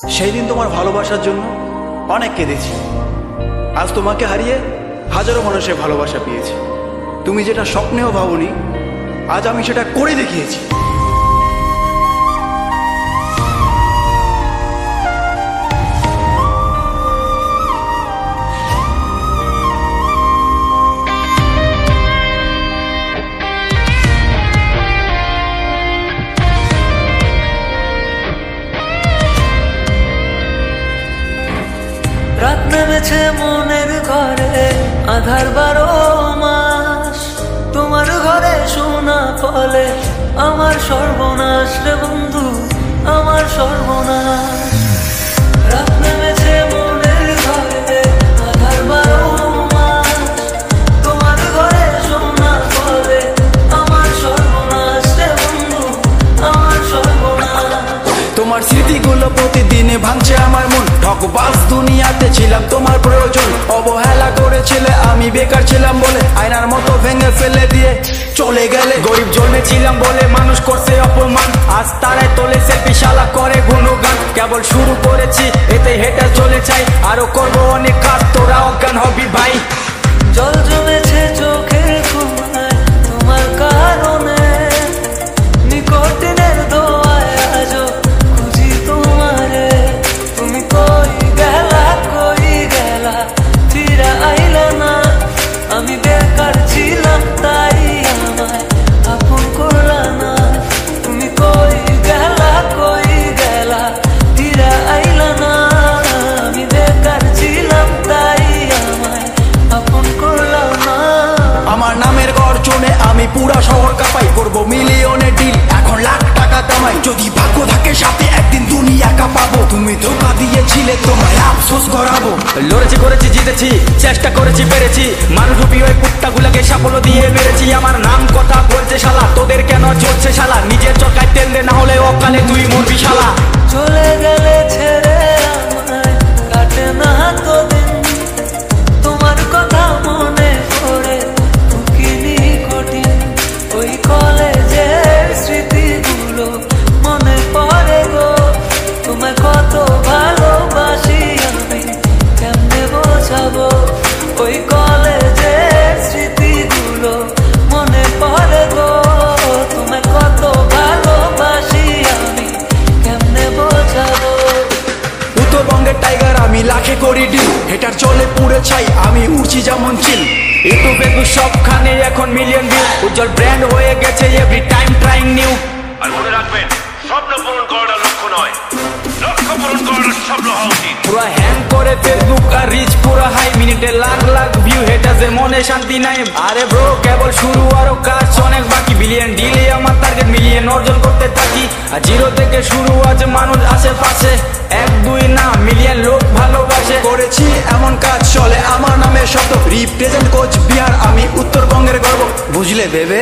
সেই দিন তোমার ভালোবাসার জন্য অনেক কেঁদেছি। আজ তোমাকে হারিয়ে হাজারো মানুষের ভালোবাসা পেয়েছি। তুমি যেটা স্বপ্নেও ভাবোনি, আজ আমি সেটা করে দেখিয়েছি। রাত নেমেছে মনের ঘরে, আধার 12 মাস। তোমার ঘরে শোনা ফলে আমার সর্বনাশ রে বন্ধু, আমার সর্বনাশ। রাত নেমেছে মনের ঘরে, আধার 12 মাস। তোমার ঘরে শোনা ফলে আমার সর্বনাশ রে বন্ধু, আমার সর্বনাশ। তোমার স্মৃতিগুলো প্রতিদিনে ভাঙছে আমার মন। ঠকবাজ দুনিয়াতে ছিলাম তোমার প্রয়োজন, অবহেলা করেছিলে আমি বেকার ছিলাম বলে আয়নার মতো ভেঙে ফেলে দিয়ে চলে গেলে। গরিব জন্মেছিলাম বলে মানুষ করছে অপমান, আজ তারাই তোলে সেলফি, শালা করে গুণগান। কেবল শুরু করেছি, এতে হেঁটে চলে চাই, আরো করবো অনেক কাজ, তোরা অজ্ঞান হবি ভাই। জল জমেছে চোখের কোণায় তোমার কারণে, নিকটিনের দোয়ায় আজও খুঁজি তোমারে। তুমি কই গেলা, কই গেলা, ফিরা আইলা না। আমি বেকার ছিলাম তাই আমায় আপন করলা না। তুমি কই গেলা, কই গেলা, ফিরা আইলা না। আমি বেকার ছিলাম তাই আমায় আপন করলা না। আমার নামের গর্জনে আমি পুরা শহর কাঁপাই, করবো মিলিয়নের ডিল, এখন লাখ টাকা কামাই। যদি ভাগ্য থাকে সাথে একদিন দুনিয়া কাঁপাবো। তুমি ধোকা দিয়েছিলে, তোমায় আফসোস করাবো। লড়েছি, করেছি, জিতেছি, চেষ্টা করেছি, পেরেছি। মানুষ রূপী ওই কুত্তাগুলাকে সাফল্য দিয়ে মেরেছি। আমার নাম কথা বলছে শালা, তোদের কেন চলছে শালা? নিজের চরকায় তেল দে, না হলে অকালে তুই মরবি শালা। চলে গেলে ছেড়ে আমায় কাটে না তো দিন, তোমার কথা মনে করে টুকিনি কঠিন। ওই কলেজের স্মৃতিগুলো মনে পড়ে গো, তোমায় কত ভালোবাসি আমি কেমনে বোঝাবো। ওই কলেজের স্মৃতিগুলো মনে পড়ে গো, তোমায় কত ভালোবাসি আমি কেমনে বোঝাবো। উত্তরবঙ্গের টাইগার আমি, লাখে করি ডিল, হেটার চলে পুড়ে ছাই, আমি উড়ছি যেমন চিল। ইউটিউব ফেসবুক সবখানে এখন মিলিয়ন ভিউ, উজ্জ্বল ব্র্যান্ড হয়ে গেছে এভরি টাইম ট্রাইং নিউ। আর মনে রাখবেন, স্বপ্ন পূরণ করাটা লক্ষ্য নয়, লক্ষ্য পূরণ করাটা স্বপ্ন হওয়া উচিত। পুরা হ্যাং করে ফেসবুক আর রিচ পুরা হাই, মিনিটে লাখ লাখ ভিউ, হেটারদের মনে শান্তি নাই। আরে ব্রো কেবল শুরু, আরো কাজ অনেক বাকি। বিলিয়ন ডিলে আমার টার্গেট, মিলিয়ন অর্জন করতে থাকি। আর জিরো থেকে শুরু, আজ মানুষ আশেপাশে, 1-2 না মিলিয়ন লোক ভালোবাসে। করেছি এমন কাজ চলে আমার নামে শব্দ, রিপ্রেজেন্ট কোচ বিহার, আমি উত্তরবঙ্গের গর্ব, বুঝলে ভেবে।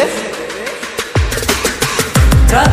রাত